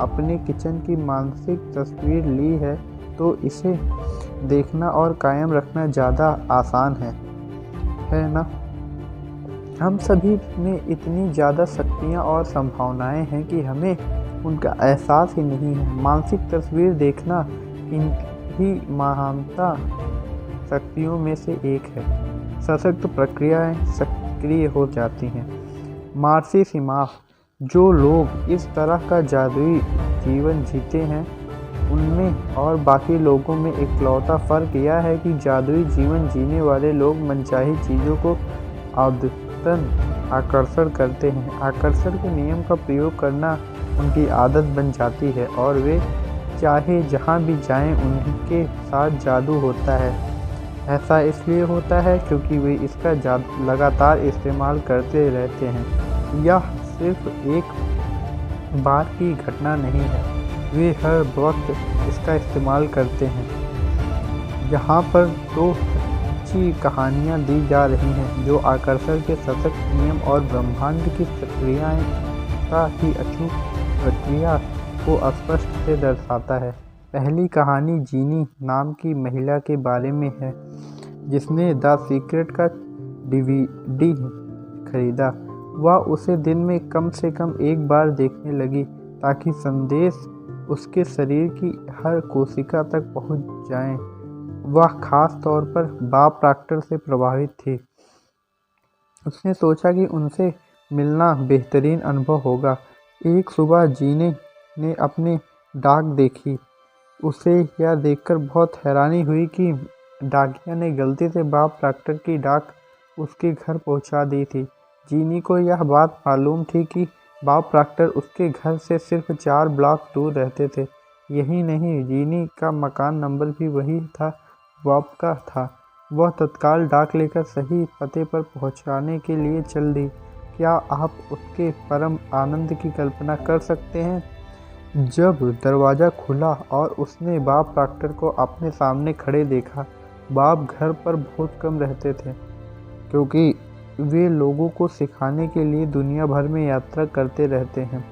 अपने किचन की मानसिक तस्वीर ली है तो इसे देखना और कायम रखना ज़्यादा आसान है ना? हम सभी में इतनी ज़्यादा शक्तियाँ और संभावनाएं हैं कि हमें उनका एहसास ही नहीं है। मानसिक तस्वीर देखना इनकी महानता शक्तियों में से एक है। सशक्त प्रक्रियाएं सक्रिय हो जाती हैं। मार्सी सिमाफ, जो लोग इस तरह का जादुई जीवन जीते हैं उनमें और बाकी लोगों में इकलौता फ़र्क यह है कि जादुई जीवन जीने वाले लोग मनचाही चीज़ों को आदतन आकर्षण करते हैं। आकर्षण के नियम का प्रयोग करना उनकी आदत बन जाती है और वे चाहे जहाँ भी जाएं उनके साथ जादू होता है। ऐसा इसलिए होता है क्योंकि वे इसका लगातार इस्तेमाल करते रहते हैं। यह सिर्फ एक बार की घटना नहीं है, वे हर वक्त इसका इस्तेमाल करते हैं। यहाँ पर दो अच्छी कहानियाँ दी जा रही हैं जो आकर्षण के सशक्त नियम और ब्रह्मांड की सक्रियता की अचूक प्रक्रिया को स्पष्ट से दर्शाता है। पहली कहानी जीनी नाम की महिला के बारे में है जिसने द सीक्रेट का DVD खरीदा। वह उसे दिन में कम से कम एक बार देखने लगी ताकि संदेश उसके शरीर की हर कोशिका तक पहुंच जाए। वह खास तौर पर बॉब प्रॉक्टर से प्रभावित थी। उसने सोचा कि उनसे मिलना बेहतरीन अनुभव होगा। एक सुबह जीने ने अपने डाक देखी। उसे यह देखकर बहुत हैरानी हुई कि डाकिया ने गलती से बॉब प्रॉक्टर की डाक उसके घर पहुंचा दी थी। जीनी को यह बात मालूम थी कि बॉब प्रॉक्टर उसके घर से सिर्फ 4 ब्लॉक दूर रहते थे। यही नहीं, जीनी का मकान नंबर भी वही था बॉब का था। वह तत्काल डाक लेकर सही पते पर पहुंचाने के लिए चल दी। क्या आप उसके परम आनंद की कल्पना कर सकते हैं जब दरवाज़ा खुला और उसने बॉब प्रॉक्टर को अपने सामने खड़े देखा। बॉब घर पर बहुत कम रहते थे क्योंकि वे लोगों को सिखाने के लिए दुनिया भर में यात्रा करते रहते हैं,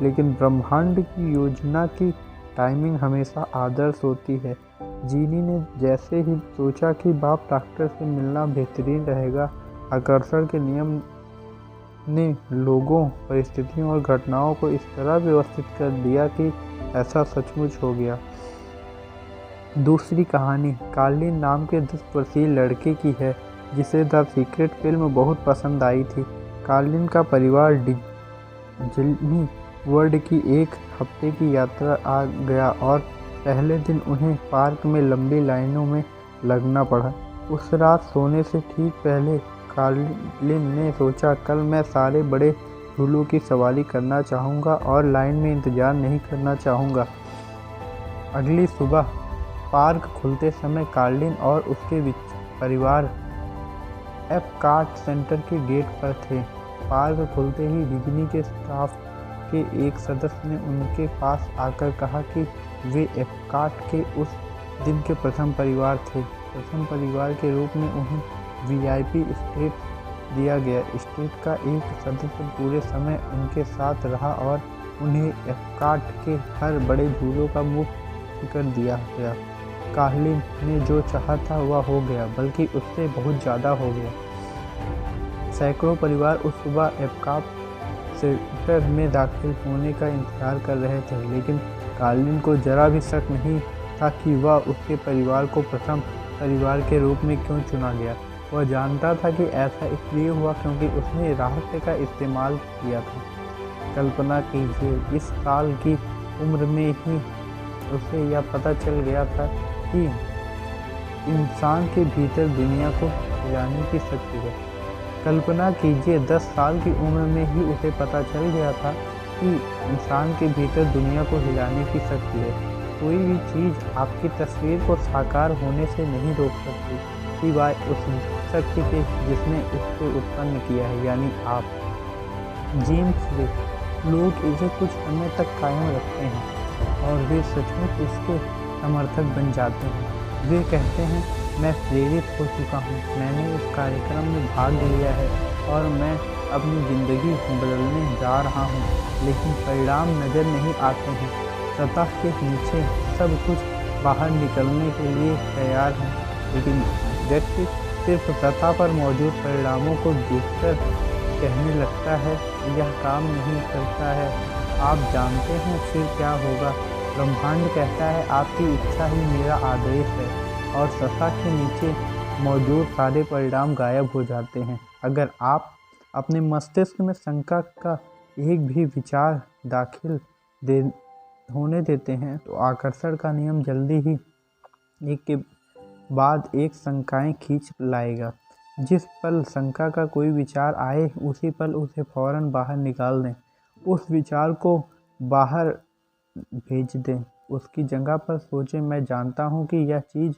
लेकिन ब्रह्मांड की योजना की टाइमिंग हमेशा आदर्श होती है। जीनी ने जैसे ही सोचा कि बॉब प्रॉक्टर से मिलना बेहतरीन रहेगा, आकर्षण के नियम ने लोगों, परिस्थितियों और घटनाओं को इस तरह व्यवस्थित कर दिया कि ऐसा सचमुच हो गया। दूसरी कहानी कार्लिन नाम के 10 वर्षीय लड़के की है जिसे द सीक्रेट फिल्म बहुत पसंद आई थी। कार्लिन का परिवार डिज्नी वर्ल्ड की एक हफ्ते की यात्रा आ गया और पहले दिन उन्हें पार्क में लंबी लाइनों में लगना पड़ा। उस रात सोने से ठीक पहले कार्लिन ने सोचा, कल मैं सारे बड़े झूलों की सवारी करना चाहूँगा और लाइन में इंतज़ार नहीं करना चाहूँगा। अगली सुबह पार्क खुलते समय कार्लिन और उसके परिवार एपकार्ट सेंटर के गेट पर थे। पार्क खुलते ही डिज्नी के स्टाफ के एक सदस्य ने उनके पास आकर कहा कि वे एपकार्ट के उस दिन के प्रथम परिवार थे। प्रथम परिवार के रूप में उन्हें VIP स्टेट दिया गया। स्टेट का एक सदस्य पूरे समय उनके साथ रहा और उन्हें एपकार्ट के हर बड़े झूलों का मुफ्त टिकट दिया गया। कार्लिन ने जो चाहा था वह हो गया, बल्कि उससे बहुत ज़्यादा हो गया। सैकड़ों परिवार उस सुबह एपकार्ट सेंटर में दाखिल होने का इंतजार कर रहे थे, लेकिन कालिन को जरा भी शक नहीं था कि वह उसके परिवार को प्रथम परिवार के रूप में क्यों चुना गया। वह जानता था कि ऐसा इसलिए हुआ क्योंकि उसने रहस्य का इस्तेमाल किया था। कल्पना कीजिए, इस साल की उम्र में ही उसे यह पता चल गया था कि इंसान के भीतर दुनिया को हिलाने की शक्ति है। कल्पना कीजिए, 10 साल की उम्र में ही उसे पता चल गया था कि इंसान के भीतर दुनिया को हिलाने की शक्ति है। कोई भी चीज़ आपकी तस्वीर को साकार होने से नहीं रोक सकती, सिवाय उस शक्ति के जिसने उसको उत्पन्न किया है, यानी आप। जेम्स वे, लोग इसे कुछ समय तक कायम रखते हैं और वे सचमुच इसके समर्थक बन जाते हैं। वे कहते हैं, मैं प्रेरित हो चुका हूँ, मैंने इस कार्यक्रम में भाग लिया है और मैं अपनी ज़िंदगी बदलने जा रहा हूँ, लेकिन परिणाम नज़र नहीं आते हैं। सतह के नीचे सब कुछ बाहर निकलने के लिए तैयार है, लेकिन व्यक्ति सिर्फ सतह पर मौजूद परिणामों को देखकर कहने लगता है, यह काम नहीं करता है। आप जानते हैं फिर क्या होगा? ब्रह्मांड कहता है, आपकी इच्छा ही मेरा आदेश है, और सतह के नीचे मौजूद सारे परिणाम गायब हो जाते हैं। अगर आप अपने मस्तिष्क में शंका का एक भी विचार दाखिल होने देते हैं, तो आकर्षण का नियम जल्दी ही एक के बाद एक शंकाएं खींच लाएगा। जिस पल शंका का कोई विचार आए, उसी पल उसे फौरन बाहर निकाल दें। उस विचार को बाहर भेज दें। उसकी जगह पर सोचें, मैं जानता हूँ कि यह चीज़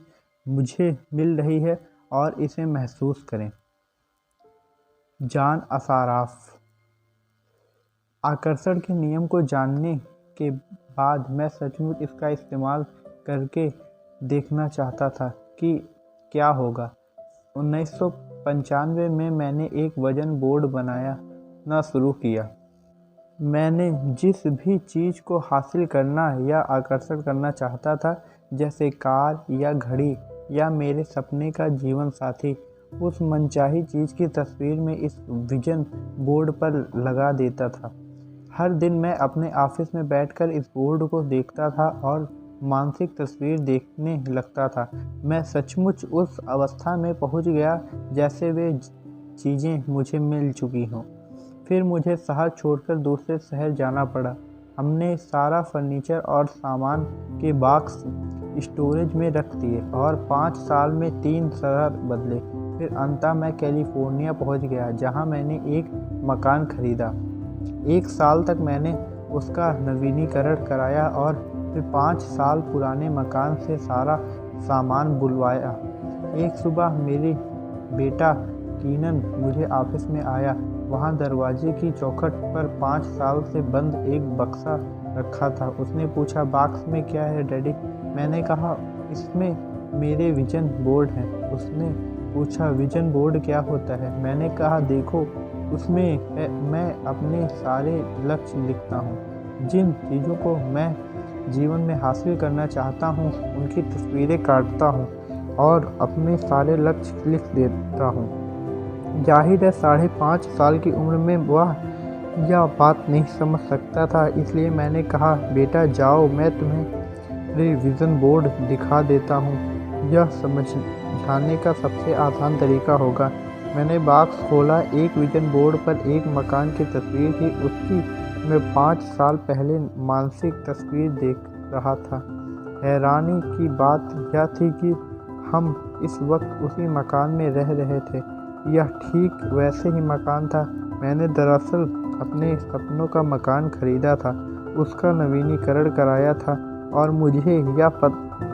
मुझे मिल रही है, और इसे महसूस करें। जॉन असाराफ। आकर्षण के नियम को जानने के बाद मैं सचमुच इसका इस्तेमाल करके देखना चाहता था कि क्या होगा। 1995 में मैंने एक वजन बोर्ड बनाना शुरू किया। मैंने जिस भी चीज़ को हासिल करना या आकर्षण करना चाहता था, जैसे कार या घड़ी या मेरे सपने का जीवन साथी, उस मनचाही चीज़ की तस्वीर में इस विजन बोर्ड पर लगा देता था। हर दिन मैं अपने ऑफिस में बैठकर इस बोर्ड को देखता था और मानसिक तस्वीर देखने लगता था। मैं सचमुच उस अवस्था में पहुंच गया जैसे वे चीज़ें मुझे मिल चुकी हों। फिर मुझे शहर छोड़कर दूसरे शहर जाना पड़ा। हमने सारा फर्नीचर और सामान के बॉक्स स्टोरेज में रख दिए और 5 साल में 3 शहर बदले। फिर अंततः मैं कैलिफोर्निया पहुंच गया, जहां मैंने एक मकान खरीदा। 1 साल तक मैंने उसका नवीनीकरण कराया और फिर 5 साल पुराने मकान से सारा सामान बुलवाया। एक सुबह मेरी बेटा कीनन मुझे ऑफिस में आया। वहाँ दरवाजे की चौखट पर 5 साल से बंद एक बक्सा रखा था। उसने पूछा, बॉक्स में क्या है डैडी? मैंने कहा, इसमें मेरे विजन बोर्ड हैं। उसने पूछा, विजन बोर्ड क्या होता है? मैंने कहा, देखो, उसमें मैं अपने सारे लक्ष्य लिखता हूँ। जिन चीज़ों को मैं जीवन में हासिल करना चाहता हूँ, उनकी तस्वीरें काटता हूँ और अपने सारे लक्ष्य लिख देता हूँ। जाहिर है 5.5 साल की उम्र में वह यह बात नहीं समझ सकता था, इसलिए मैंने कहा, बेटा जाओ, मैं तुम्हें विज़न बोर्ड दिखा देता हूँ। यह समझाने का सबसे आसान तरीका होगा। मैंने बॉक्स खोला। एक विज़न बोर्ड पर एक मकान की तस्वीर थी। उसकी मैं 5 साल पहले मानसिक तस्वीर देख रहा था। हैरानी की बात यह थी कि हम इस वक्त उसी मकान में रह रहे थे। यह ठीक वैसे ही मकान था। मैंने दरअसल अपने सपनों का मकान खरीदा था, उसका नवीनीकरण कराया था और मुझे यह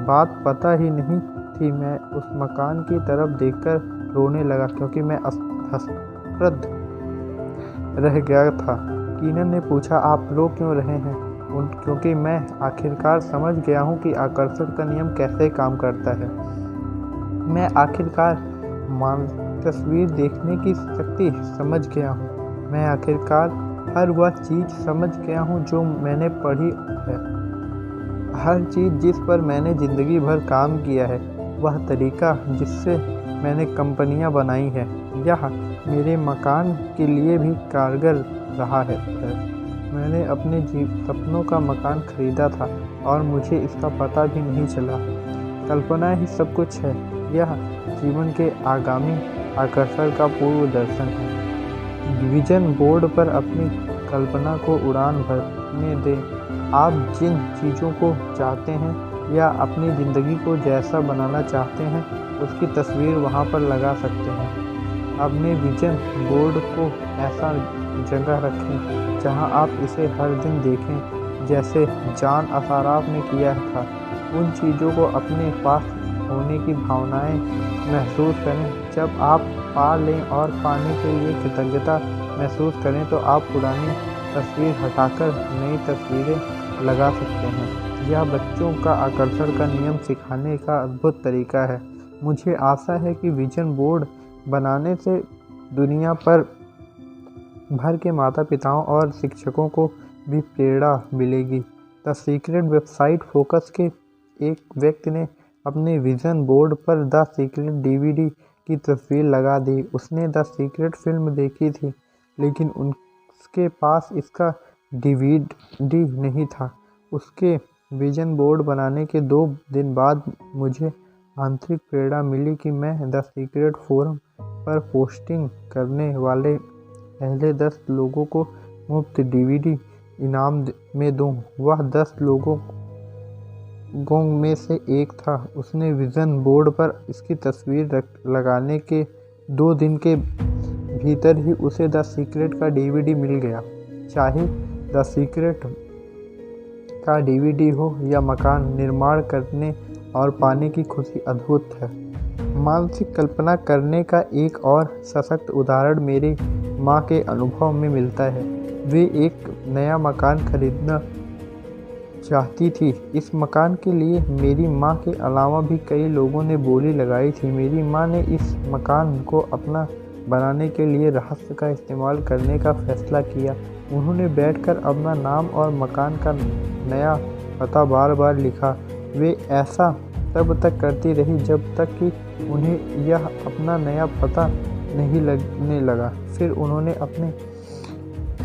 बात पता ही नहीं थी। मैं उस मकान की तरफ देखकर रोने लगा क्योंकि मैं हतप्रभ रह गया था। कीनन ने पूछा, आप रो क्यों रहे हैं? क्योंकि मैं आखिरकार समझ गया हूँ कि आकर्षण का नियम कैसे काम करता है। मैं आखिरकार तस्वीर देखने की शक्ति समझ गया हूँ। मैं आखिरकार हर वह चीज़ समझ गया हूँ जो मैंने पढ़ी है। हर चीज़ जिस पर मैंने ज़िंदगी भर काम किया है, वह तरीका जिससे मैंने कंपनियां बनाई हैं, यह मेरे मकान के लिए भी कारगर रहा है सर। मैंने अपने सपनों का मकान खरीदा था और मुझे इसका पता भी नहीं चला। कल्पना ही सब कुछ है। यह जीवन के आगामी आकर्षण का पूर्व दर्शन है। विजन बोर्ड पर अपनी कल्पना को उड़ान भरने दें। आप जिन चीज़ों को चाहते हैं या अपनी ज़िंदगी को जैसा बनाना चाहते हैं उसकी तस्वीर वहां पर लगा सकते हैं। अपने विजन बोर्ड को ऐसा जगह रखें जहां आप इसे हर दिन देखें, जैसे जॉन असाराफ ने किया था। उन चीज़ों को अपने पास होने की भावनाएं महसूस करें। जब आप पा लें और पाने के लिए कृतज्ञता महसूस करें तो आप पुरानी तस्वीर हटाकर नई तस्वीरें लगा सकते हैं। यह बच्चों का आकर्षण का नियम सिखाने का अद्भुत तरीका है। मुझे आशा है कि विजन बोर्ड बनाने से दुनिया भर के माता पिताओं और शिक्षकों को भी प्रेरणा मिलेगी। द सीक्रेट वेबसाइट फोकस के एक व्यक्ति ने अपने विजन बोर्ड पर द सीक्रेट डीवीडी की तस्वीर लगा दी। उसने द सीक्रेट फिल्म देखी थी, लेकिन उसके पास इसका डीवीडी नहीं था। उसके विजन बोर्ड बनाने के 2 दिन बाद मुझे आंतरिक प्रेरणा मिली कि मैं द सीक्रेट फोरम पर पोस्टिंग करने वाले पहले 10 लोगों को मुफ्त डीवीडी इनाम में दूं। वह 10 लोगों में से एक था। उसने विजन बोर्ड पर इसकी तस्वीर लगाने के 2 दिन के भीतर ही उसे द सीक्रेट का डीवीडी मिल गया। चाहे द सीक्रेट का डीवीडी हो या मकान, निर्माण करने और पाने की खुशी अद्भुत है। मानसिक कल्पना करने का एक और सशक्त उदाहरण मेरी माँ के अनुभव में मिलता है। वे एक नया मकान खरीदना चाहती थी। इस मकान के लिए मेरी माँ के अलावा भी कई लोगों ने बोली लगाई थी। मेरी माँ ने इस मकान को अपना बनाने के लिए रहस्य का इस्तेमाल करने का फैसला किया। उन्होंने बैठकर अपना नाम और मकान का नया पता बार बार लिखा। वे ऐसा तब तक करती रही जब तक कि उन्हें यह अपना नया पता नहीं लगने लगा। फिर उन्होंने अपने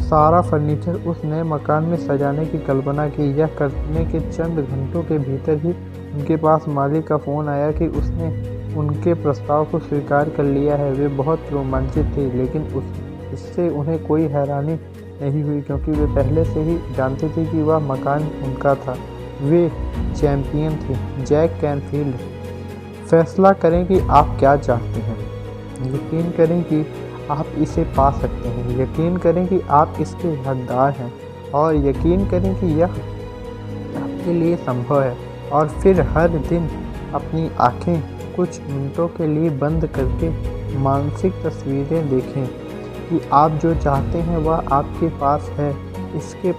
सारा फर्नीचर उस नए मकान में सजाने की कल्पना की। यह करने के चंद घंटों के भीतर ही उनके पास मालिक का फ़ोन आया कि उसने उनके प्रस्ताव को स्वीकार कर लिया है। वे बहुत रोमांचित थे, लेकिन इससे उन्हें कोई हैरानी नहीं हुई क्योंकि वे पहले से ही जानते थे कि वह मकान उनका था। वे चैंपियन थे। Jack Canfield. फैसला करें कि आप क्या चाहते हैं। यकीन करें कि आप इसे पा सकते हैं। यकीन करें कि आप इसके हकदार हैं और यकीन करें कि यह आपके लिए संभव है। और फिर हर दिन अपनी आँखें कुछ मिनटों के लिए बंद करके मानसिक तस्वीरें देखें कि आप जो चाहते हैं वह आपके पास है। इसके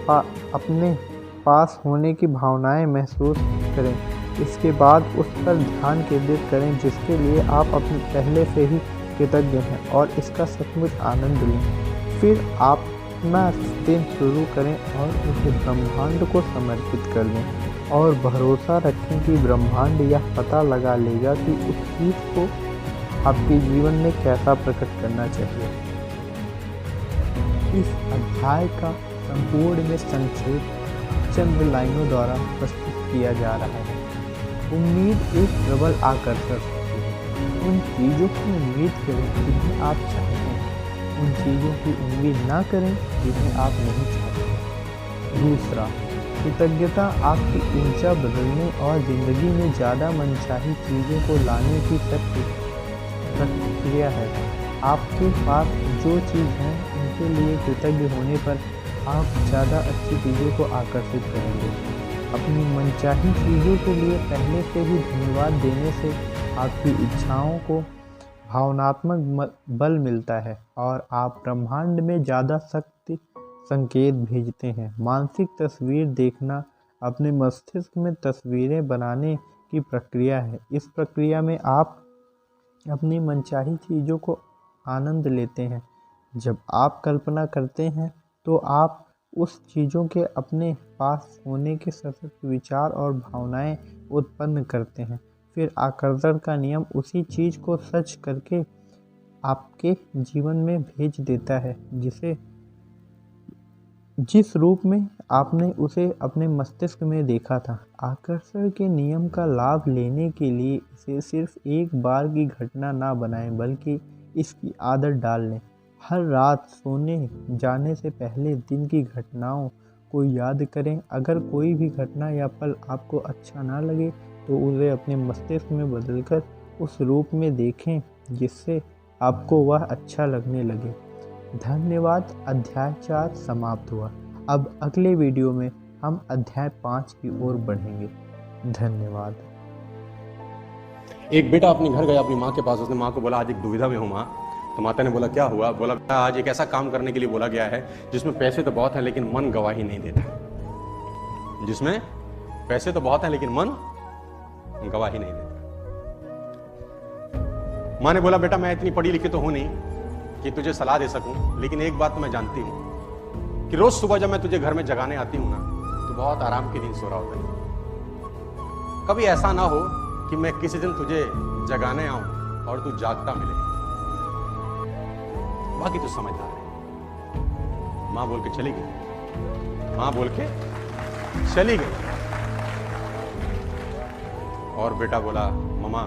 अपने पास होने की भावनाएं महसूस करें। इसके बाद उस पर ध्यान केंद्रित करें जिसके लिए आप अपने पहले से ही कृतज्ञ हैं और इसका सचमुच आनंद लें। फिर आप अपना दिन शुरू करें और उसे ब्रह्मांड को समर्पित कर दें और भरोसा रखें कि ब्रह्मांड यह पता लगा लेगा कि उस चीज़ को आपके जीवन में कैसा प्रकट करना चाहिए। इस अध्याय का संपूर्ण में संक्षेप चंद लाइनों द्वारा प्रस्तुत किया जा रहा है। उम्मीद एक प्रबल आकर्षक होती है। उन चीज़ों की उम्मीद करें जिन्हें आप चाहते हैं। उन चीज़ों की उम्मीद ना करें जिन्हें आप नहीं चाहते। दूसरा, कृतज्ञता आपकी ऊर्जा बदलने और ज़िंदगी में ज़्यादा मनचाही चीज़ों को लाने की शक्ति प्रक्रिया है। आपके पास जो चीज़ है उनके लिए कृतज्ञ होने पर आप ज़्यादा अच्छी चीज़ों को आकर्षित करेंगे। अपनी मनचाही चीज़ों के लिए पहले से ही धन्यवाद देने से आपकी इच्छाओं को भावनात्मक बल मिलता है और आप ब्रह्मांड में ज़्यादा शक्ति संकेत भेजते हैं। मानसिक तस्वीर देखना अपने मस्तिष्क में तस्वीरें बनाने की प्रक्रिया है। इस प्रक्रिया में आप अपनी मनचाही चीज़ों को आनंद लेते हैं। जब आप कल्पना करते हैं तो आप उस चीज़ों के अपने पास होने के सशक्त विचार और भावनाएं उत्पन्न करते हैं। फिर आकर्षण का नियम उसी चीज़ को सच करके आपके जीवन में भेज देता है जिसे जिस रूप में आपने उसे अपने मस्तिष्क में देखा था, आकर्षण के नियम का लाभ लेने के लिए इसे सिर्फ एक बार की घटना ना बनाएं, बल्कि इसकी आदत डाल लें। हर रात सोने जाने से पहले दिन की घटनाओं को याद करें। अगर कोई भी घटना या पल आपको अच्छा ना लगे तो उसे अपने मस्तिष्क में बदलकर उस रूप में देखें जिससे आपको वह अच्छा लगने लगे। धन्यवाद। अध्याय 4 समाप्त हुआ। अब अगले वीडियो में हम अध्याय 5 की ओर बढ़ेंगे। धन्यवाद। एक बेटा अपने घर गया अपनी माँ के पास। उसने माँ को बोला आज एक दुविधा में हूँ माँ। तो माता ने बोला क्या हुआ? बोला आज एक ऐसा काम करने के लिए बोला गया है जिसमें पैसे तो बहुत है लेकिन मन गवाही नहीं देता। जिसमें पैसे तो बहुत है लेकिन मन गवाही नहीं देता। माँ ने बोला बेटा मैं इतनी पढ़ी लिखी तो हूं नहीं कि तुझे सलाह दे सकूं, लेकिन एक बात मैं जानती हूं कि रोज सुबह जब मैं तुझे घर में जगाने आती हूं ना तो बहुत आराम की नींद सो रहा होता है। कभी ऐसा ना हो कि मैं किसी दिन तुझे जगाने आऊं और तू जागता मिले। बाकी तू समझदार है। मां बोल के चली गई। मां बोल के चली गई और बेटा बोला mama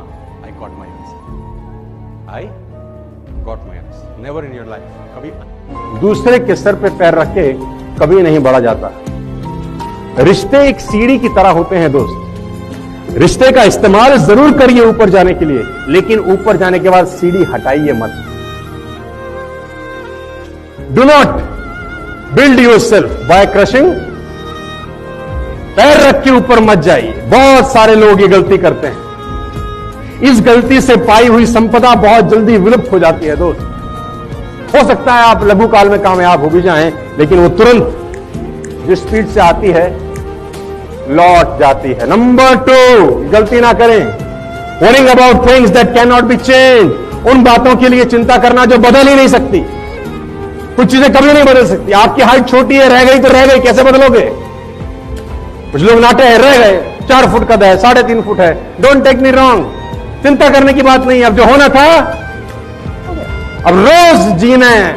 I got my answer. I got my answer. Never in your life कभी दूसरे के सर पे पैर रख के कभी नहीं बढ़ा जाता। रिश्ते एक सीढ़ी की तरह होते हैं दोस्त। रिश्ते का इस्तेमाल जरूर करिए ऊपर जाने के लिए, लेकिन ऊपर जाने के बाद सीढ़ी हटाइए मत। Do not build yourself by crushing. पैर रख के ऊपर मत जाइए। बहुत सारे लोग ये गलती करते हैं। इस गलती से पाई हुई संपदा बहुत जल्दी विलुप्त हो जाती है दोस्त। हो सकता है आप लघु काल में कामयाब हो भी जाएं, लेकिन वो तुरंत जिस स्पीड से आती है लौट जाती है। नंबर 2, गलती ना करें worrying about things that can not be change. उन बातों के लिए चिंता करना जो बदल ही नहीं सकती। कुछ चीजें कभी नहीं बदल सकती। आपकी हाइट छोटी है, रह गई तो रह गई, कैसे बदलोगे? कुछ लोग नाटे हैं, रह गए, 4 फुट कद है, 3.5 फुट है। डोंट टेक मी रॉन्ग, चिंता करने की बात नहीं। अब जो होना था अब रोज जीना है।